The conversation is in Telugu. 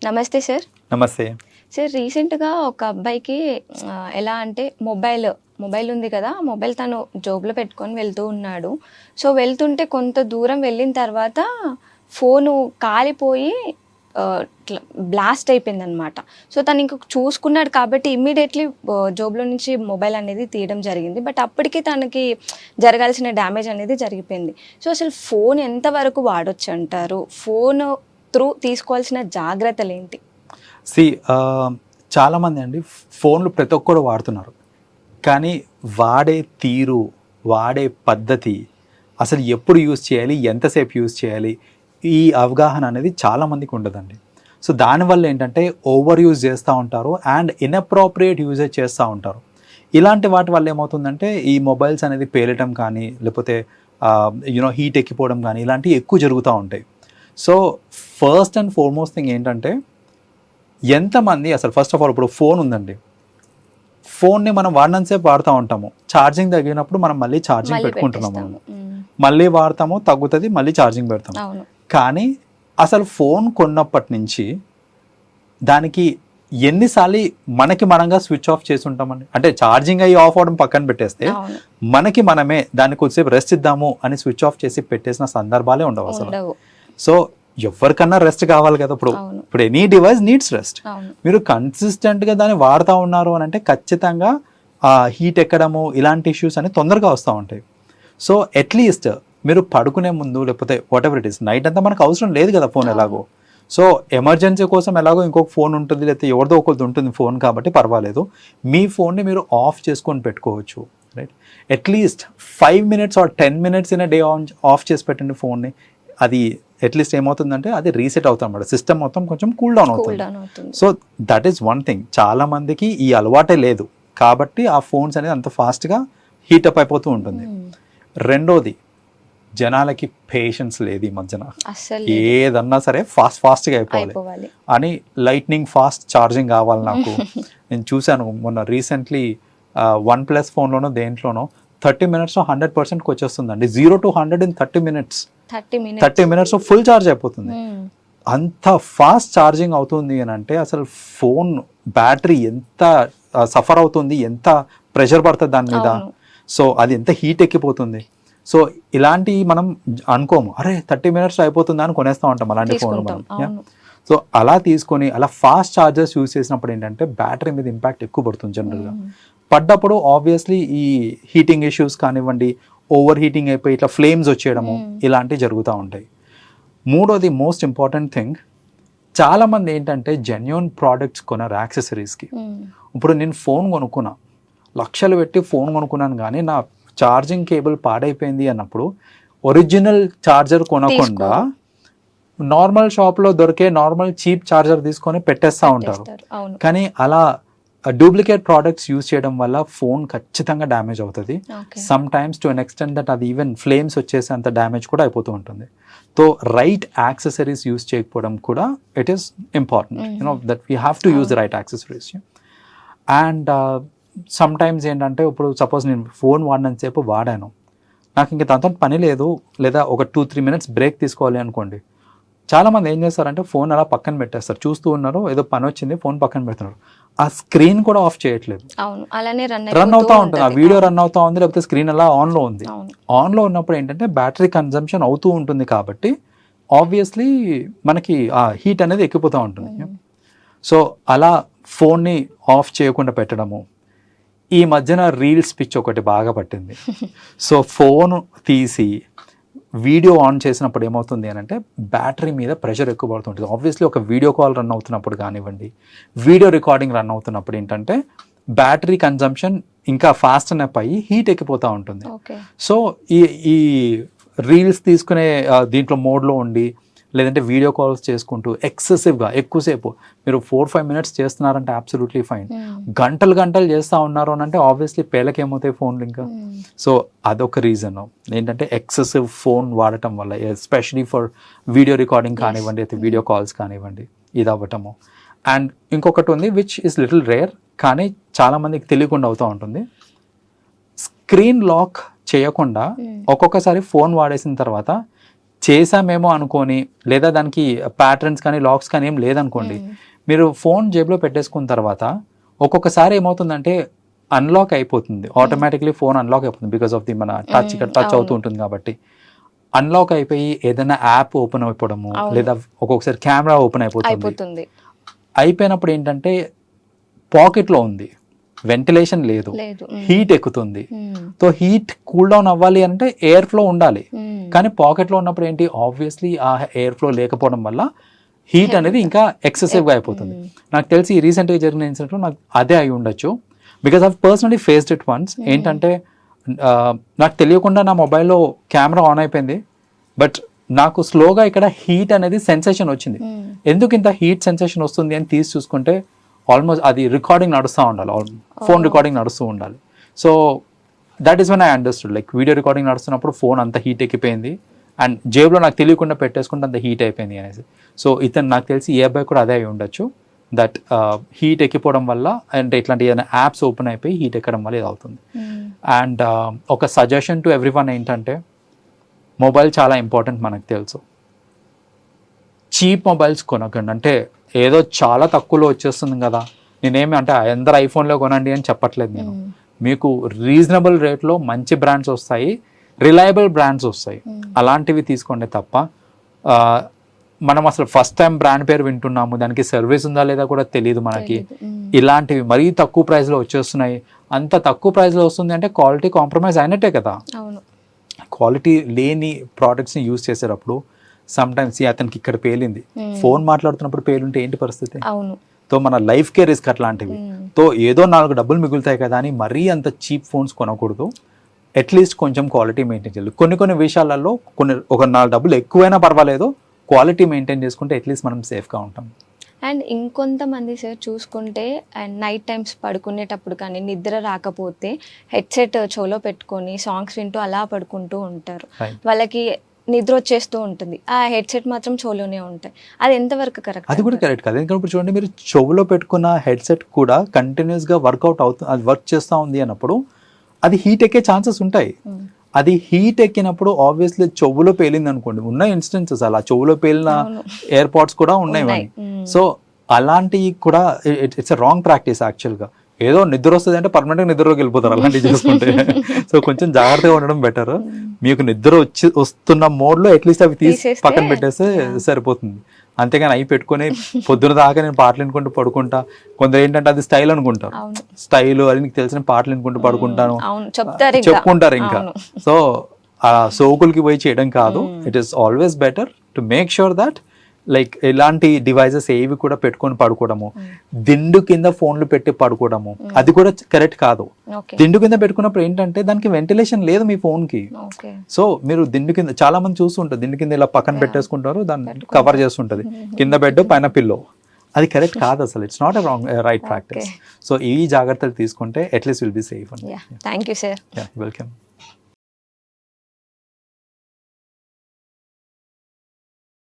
నమస్తే సార్. నమస్తే. సార్ రీసెంట్‌గా ఒక అబ్బాయికి ఎలా అంటే మొబైల్ ఉంది కదా! మొబైల్ తను జోబులో పెట్టుకొని వెళ్తూ ఉన్నాడు. సో, వెళ్తుంటే కొంత దూరం వెళ్ళిన తర్వాత ఫోను కాలిపోయి ఇట్లా బ్లాస్ట్ అయిపోయిందనమాట. సో, తను ఇంక చూసుకున్నాడు కాబట్టి ఇమ్మీడియేట్‌లీ జోబులో నుంచి మొబైల్ అనేది తీయడం జరిగింది. బట్ అప్పటికి తనకి జరగాల్సిన డ్యామేజ్ అనేది జరిగిపోయింది. సో, అసలు ఫోన్ ఎంతవరకు వాడొచ్చంటారు? ఫోను త్రూ తీసుకోవాల్సిన జాగ్రత్తలేంటి? చాలామంది అండి ఫోన్లు ప్రతి ఒక్కరు వాడుతున్నారు, కానీ వాడే తీరు, వాడే పద్ధతి, అసలు ఎప్పుడు యూజ్ చేయాలి, ఎంతసేపు యూజ్ చేయాలి, ఈ అవగాహన అనేది చాలామందికి ఉండదండి. సో దానివల్ల ఏంటంటే ఓవర్ యూజ్ చేస్తూ ఉంటారు అండ్ ఇన్అప్రోప్రియేట్ యూజేజ్ చేస్తూ ఉంటారు. ఇలాంటి వాటి వల్ల ఏమవుతుందంటే ఈ మొబైల్స్ అనేది పేలటం కానీ, లేకపోతే హీట్ ఎక్కిపోవడం కానీ ఇలాంటివి ఎక్కువ జరుగుతూ ఉంటాయి. So first and foremost thing ఏంటంటే, ఎంతమంది అసలు ఫస్ట్ ఆఫ్ ఆల్ ఇప్పుడు ఫోన్ ఉందండి, ఫోన్ని మనం వాడినంతసేపు వాడుతూ ఉంటాము, ఛార్జింగ్ తగ్గినప్పుడు మనం మళ్ళీ ఛార్జింగ్ పెట్టుకుంటున్నాము, మళ్ళీ వాడతాము, తగ్గుతుంది, మళ్ళీ ఛార్జింగ్ పెడతాము. కానీ అసలు ఫోన్ కొన్నప్పటి నుంచి దానికి ఎన్నిసార్లు మనకి మనంగా స్విచ్ ఆఫ్ చేసి ఉంటామండి. అంటే ఛార్జింగ్ అయ్యి ఆఫ్ అవడం పక్కన పెట్టేస్తే మనకి మనమే దాన్ని కొద్దిసేపు రెస్ట్ ఇద్దాము అని స్విచ్ ఆఫ్ చేసి పెట్టేసిన సందర్భాలే ఉండవు అసలు. సో ఎవరికన్నా రెస్ట్ కావాలి కదా. ఇప్పుడు ఎనీ డివైస్ నీడ్స్ రెస్ట్. మీరు కన్సిస్టెంట్గా దాన్ని వాడుతూ ఉన్నారు అని అంటే ఖచ్చితంగా హీట్ ఎక్కడము ఇలాంటి ఇష్యూస్ అని తొందరగా వస్తూ ఉంటాయి. సో అట్లీస్ట్ మీరు పడుకునే ముందు, లేకపోతే what ever it is, night అంతా మనకు అవసరం లేదు కదా ఫోన్ ఎలాగో. సో ఎమర్జెన్సీ కోసం ఎలాగో ఇంకొక ఫోన్ ఉంటుంది, లేకపోతే ఎవరిదో ఒకరిది ఉంటుంది ఫోన్, కాబట్టి పర్వాలేదు, మీ ఫోన్ని మీరు ఆఫ్ చేసుకొని పెట్టుకోవచ్చు, right? At least 5 minutes or 10 minutes in a day of చేసి పెట్టండి ఫోన్ని. అది అట్లీస్ట్ ఏమవుతుందంటే అది రీసెట్ అవుతుంది అన్నమాట, సిస్టమ్ మొత్తం కొంచెం కూల్ డౌన్ అవుతుంది. So that is one thing. చాలా మందికి ఈ అలవాటే లేదు కాబట్టి ఆ ఫోన్స్ అనేది అంత ఫాస్ట్గా హీటప్ అయిపోతూ ఉంటుంది. రెండోది, జనాలకి పేషెన్స్ లేదు ఈ మధ్యన. ఏదన్నా సరే ఫాస్ట్గా అయిపోవాలి అని, లైట్నింగ్ ఫాస్ట్ ఛార్జింగ్ కావాలి నాకు. నేను చూశాను మొన్న రీసెంట్లీ OnePlus ఫోన్లోనో దేంట్లోనో 30 minutes 100%కి వచ్చేస్తుందండి. 0 to 100 in 30 minutes. 30 minutes full charge అయిపోతుంది. అంత ఫాస్ట్ ఛార్జింగ్ అవుతుంది అని అంటే అసలు ఫోన్ బ్యాటరీ ఎంత సఫర్ అవుతుంది, ఎంత ప్రెషర్ పడుతుంది దాని మీద. సో అది ఎంత హీట్ ఎక్కిపోతుంది. సో ఇలాంటి మనం అనుకోము, అరే 30 minutes అయిపోతుందా అని కొనేస్తూ ఉంటాం అలాంటి ఫోన్ మనం. సో అలా తీసుకొని అలా ఫాస్ట్ ఛార్జర్స్ యూజ్ చేసినప్పుడు ఏంటంటే బ్యాటరీ మీద ఇంపాక్ట్ ఎక్కువ పడుతుంది జనరల్గా. పడ్డప్పుడు ఆబ్వియస్లీ ఈ హీటింగ్ ఇష్యూస్ కానివ్వండి, ఓవర్ హీటింగ్ అయిపోయి ఇట్లా ఫ్లేమ్స్ వచ్చేయడము ఇలాంటివి జరుగుతూ ఉంటాయి. మూడోది మోస్ట్ ఇంపార్టెంట్ థింగ్, చాలామంది ఏంటంటే జెన్యూన్ ప్రోడక్ట్స్ కొనరు యాక్సెసరీస్కి. ఇప్పుడు నేను ఫోన్ కొనుక్కున్నా, లక్షలు పెట్టి ఫోన్ కొనుక్కున్నాను, కానీ నా ఛార్జింగ్ కేబుల్ పాడైపోయింది అన్నప్పుడు ఒరిజినల్ ఛార్జర్ కొనకుండా నార్మల్ షాప్లో దొరికే నార్మల్ చీప్ ఛార్జర్ తీసుకొని పెట్టేస్తూ ఉంటారు. కానీ అలా డూప్లికేట్ ప్రోడక్ట్స్ యూజ్ చేయడం వల్ల ఫోన్ ఖచ్చితంగా డ్యామేజ్ అవుతుంది. Some times to an extent that అది ఈవెన్ ఫ్లేమ్స్ వచ్చేసి అంత డ్యామేజ్ కూడా అయిపోతూ ఉంటుంది. సో రైట్ యాక్సెసరీస్ యూజ్ చేయకపోవడం కూడా it is important, that we have to use the right accessories. And some times ఏంటంటే, ఇప్పుడు సపోజ్ నేను ఫోన్ వాడినంతసేపు వాడాను, నాకు ఇంకా దాంతో పని లేదు, లేదా ఒక 2-3 minutes బ్రేక్ తీసుకోవాలి అనుకోండి, చాలామంది ఏం చేస్తారంటే ఫోన్ అలా పక్కన పెట్టేస్తారు, చూస్తూ ఉన్నారు, ఏదో పని వచ్చింది ఫోన్ పక్కన పెడుతున్నారు, ఆ స్క్రీన్ కూడా ఆఫ్ చేయట్లేదు, రన్ అవుతూ ఉంటుంది, ఆ వీడియో రన్ అవుతూ ఉంది, లేకపోతే స్క్రీన్ అలా ఆన్లో ఉంది. ఆన్లో ఉన్నప్పుడు ఏంటంటే బ్యాటరీ కన్జంప్షన్ అవుతూ ఉంటుంది కాబట్టి ఆబ్వియస్లీ మనకి ఆ హీట్ అనేది ఎక్కిపోతూ ఉంటుంది. సో అలా ఫోన్ని ఆఫ్ చేయకుండా పెట్టడము. ఈ మధ్యన రీల్స్ పిచ్ ఒకటి బాగా పట్టింది. సో ఫోన్ తీసి వీడియో ఆన్ చేసినప్పుడు ఏమవుతుంది అని అంటే బ్యాటరీ మీద ప్రెషర్ ఎక్కువ పడుతుంటుంది. ఆబ్వియస్లీ ఒక వీడియో కాల్ రన్ అవుతున్నప్పుడు కానివ్వండి, వీడియో రికార్డింగ్ రన్ అవుతున్నప్పుడు ఏంటంటే బ్యాటరీ కన్జంప్షన్ ఇంకా ఫాస్ట్ అప్ అయ్యి హీట్ ఎక్కిపోతూ ఉంటుంది. సో ఈ రీల్స్ తీసుకునే దీంట్లో మోడ్లో ఉండి, లేదంటే వీడియో కాల్స్ చేసుకుంటూ ఎక్సెసివ్గా ఎక్కువసేపు మీరు 4-5 minutes చేస్తున్నారంటే అబ్సల్యూట్లీ ఫైన్. గంటలు చేస్తూ ఉన్నారు అని అంటే ఆబ్వియస్లీ పేలకేమవుతాయి ఫోన్లు ఇంకా. సో అదొక రీజన్ ఏంటంటే ఎక్సెసివ్ ఫోన్ వాడటం వల్ల, ఎస్పెషలీ ఫర్ వీడియో రికార్డింగ్ కానివ్వండి, అయితే వీడియో కాల్స్ కానివ్వండి, ఇది అవ్వటము. అండ్ ఇంకొకటి ఉంది విచ్ ఇస్ లిటిల్ రేర్, కానీ చాలామందికి తెలియకుండా అవుతూ ఉంటుంది. స్క్రీన్ లాక్ చేయకుండా ఒక్కొక్కసారి ఫోన్ వాడేసిన తర్వాత చేసామేమో అనుకొని, లేదా దానికి ప్యాటర్న్స్ కానీ లాక్స్ కానీ ఏం లేదనుకోండి, మీరు ఫోన్ జేబులో పెట్టేసుకున్న తర్వాత ఒక్కొక్కసారి ఏమవుతుందంటే అన్లాక్ అయిపోతుంది, ఆటోమేటిక్లీ ఫోన్ అన్లాక్ అయిపోతుంది బికాస్ ఆఫ్ ది మన టచ్ ఇక్కడ టచ్ అవుతూ ఉంటుంది కాబట్టి. అన్లాక్ అయిపోయి ఏదైనా యాప్ ఓపెన్ అయిపోవడము, లేదా ఒక్కొక్కసారి కెమెరా ఓపెన్ అయిపోతుంది. అయిపోయినప్పుడు ఏంటంటే పాకెట్లో ఉంది, వెంటిలేషన్ లేదు, హీట్ ఎక్కుతుంది. సో హీట్ కూల్ డౌన్ అవ్వాలి అంటే ఎయిర్ ఫ్లో ఉండాలి, కానీ పాకెట్లో ఉన్నప్పుడు ఏంటి, ఆబ్వియస్లీ ఆ ఎయిర్ ఫ్లో లేకపోవడం వల్ల హీట్ అనేది ఇంకా ఎక్సెసివ్గా అయిపోతుంది. నాకు తెలిసి రీసెంట్గా జరిగిన ఇన్సిడెంట్లో నాకు అదే అయి ఉండొచ్చు, because I personally faced it once. ఏంటంటే నాకు తెలియకుండా నా మొబైల్లో కెమెరా ఆన్ అయిపోయింది, బట్ నాకు స్లోగా ఇక్కడ హీట్ అనేది సెన్సేషన్ వచ్చింది. ఎందుకు ఇంత హీట్ సెన్సేషన్ వస్తుంది అని తీసి చూసుకుంటే ఆల్మోస్ట్ అది రికార్డింగ్ నడుస్తూ ఉండాలి, ఫోన్ రికార్డింగ్ నడుస్తూ ఉండాలి. So that is when I understood, like video recording నడుస్తున్నప్పుడు ఫోన్ అంత హీట్ ఎక్కిపోయింది అండ్ జేబులో నాకు తెలియకుండా పెట్టేసుకుంటే అంత హీట్ అయిపోయింది అనేసి. సో ఇతను నాకు తెలిసి ఏ అబ్బాయి కూడా అదే అయి ఉండొచ్చు, దట్ హీట్ ఎక్కిపోవడం వల్ల అంటే ఇట్లాంటి ఏదైనా యాప్స్ ఓపెన్ అయిపోయి హీట్ ఎక్కడం వల్ల ఇది అవుతుంది. అండ్ ఒక సజెషన్ టు ఎవ్రీ వన్ ఏంటంటే, మొబైల్ చాలా ఇంపార్టెంట్ మనకు తెలుసు, చీప్ మొబైల్స్ కొనకండి. అంటే ఏదో చాలా తక్కువలో వచ్చేస్తుంది కదా, నేనేమి అంటే అందరు ఐఫోన్లో కొనండి అని చెప్పట్లేదు నేను. మీకు రీజనబుల్ రేట్లో మంచి బ్రాండ్స్ వస్తాయి, రిలయబుల్ బ్రాండ్స్ వస్తాయి, అలాంటివి తీసుకోండి తప్ప మనం అసలు ఫస్ట్ టైం బ్రాండ్ పేరు వింటున్నాము, దానికి సర్వీస్ ఉందా లేదా కూడా తెలియదు మనకి. ఇలాంటివి మరీ తక్కువ ప్రైస్లో వచ్చేస్తున్నాయి. అంత తక్కువ ప్రైస్లో వస్తుంది అంటే క్వాలిటీ కాంప్రమైజ్ అయినట్టే కదా. క్వాలిటీ లేని ప్రోడక్ట్స్ని యూజ్ చేసేటప్పుడు సమ్ టైమ్స్ అతనికి ఇక్కడ పేలింది, ఫోన్ మాట్లాడుతున్నప్పుడు పేలుంటే ఏంటి పరిస్థితి? తో మన లైఫ్కే రిస్క్ అట్లాంటివి. తో ఏదో 4 డబ్బులు మిగులుతాయి కదా అని మరీ అంత చీప్ ఫోన్స్ కొనకూడదు. అట్లీస్ట్ కొంచెం క్వాలిటీ మెయింటైన్ చేయాలి. కొన్ని విషయాలలో ఒక 4 డబ్బులు ఎక్కువైనా పర్వాలేదు, క్వాలిటీ మెయింటైన్ చేసుకుంటే అట్లీస్ట్ మనం సేఫ్గా ఉంటాం. అండ్ ఇంకొంతమంది సార్ చూసుకుంటే, అండ్ నైట్ టైమ్స్ పడుకునేటప్పుడు కానీ నిద్ర రాకపోతే హెడ్సెట్ చెవులో పెట్టుకొని సాంగ్స్ వింటూ అలా పడుకుంటూ ఉంటారు. వాళ్ళకి నిద్ర వచ్చేస్తూ ఉంటుంది, ఆ హెడ్సెట్ మాత్రం చెవులోనే ఉంటాయి. అది ఎంతవరకు కరెక్ట్? అది కూడా కరెక్ట్ కాదు. ఎందుకంటే ఇప్పుడు చూడండి, మీరు చెవులో పెట్టుకున్న హెడ్సెట్ కూడా కంటిన్యూస్గా వర్కౌట్ అవుతుంది, అది వర్క్ చేస్తూ ఉంది అన్నప్పుడు అది హీట్ ఎక్కే ఛాన్సెస్ ఉంటాయి. అది హీట్ ఎక్కినప్పుడు ఆబ్వియస్లీ చెవులో పేలింది అనుకోండి, ఉన్న ఇన్స్టెన్సెస్ అలా చెవులో పేలిన ఎయిర్పాడ్స్ కూడా ఉన్నాయి. సో అలాంటివి కూడా ఇట్స్ ఎ రాంగ్ ప్రాక్టీస్ యాక్చువల్గా. ఏదో నిద్ర వస్తుంది అంటే పర్మనెంట్గా నిద్రలోకి వెళ్ళిపోతారు అలాంటివి చేసుకుంటే. సో కొంచెం జాగ్రత్తగా ఉండడం బెటర్. మీకు నిద్ర వస్తున్న మోడ్లో అట్లీస్ట్ అవి తీసి పక్కన పెట్టేస్తే సరిపోతుంది. అంతేగాని అవి పెట్టుకొని పొద్దున దాకా నేను పాటలు వినుకుంటూ పడుకుంటా. కొందరు ఏంటంటే అది స్టైల్ అనుకుంటారు, స్టైల్ అది నీకు తెలిసిన పాటలు వినుకుంటూ పడుకుంటాను చెప్పుకుంటారు ఇంకా. సో ఆ సోకులకి పోయి చేయడం కాదు. It is always better to make sure that like ఇలాంటి డివైజెస్ ఏవి కూడా పెట్టుకొని పడుకోవడము, దిండు కింద ఫోన్లు పెట్టి పడుకోవడము, అది కూడా కరెక్ట్ కాదు. దిండు కింద పెట్టుకున్నప్పుడు ఏంటంటే దానికి వెంటిలేషన్ లేదు మీ ఫోన్ కి. సో మీరు దిండు కింద, చాలా మంది చూస్తుంటారు దిండు కింద ఇలా పక్కన పెట్టేసుకుంటారు, దాన్ని కవర్ చేస్తుంటది, కింద బెడ్ పైన పిల్లో. అది కరెక్ట్ కాదు అసలు. It's not a wrong right practice. So ఈ జాగ్రత్తలు తీసుకుంటే at least will be safe. Thank you sir. Welcome.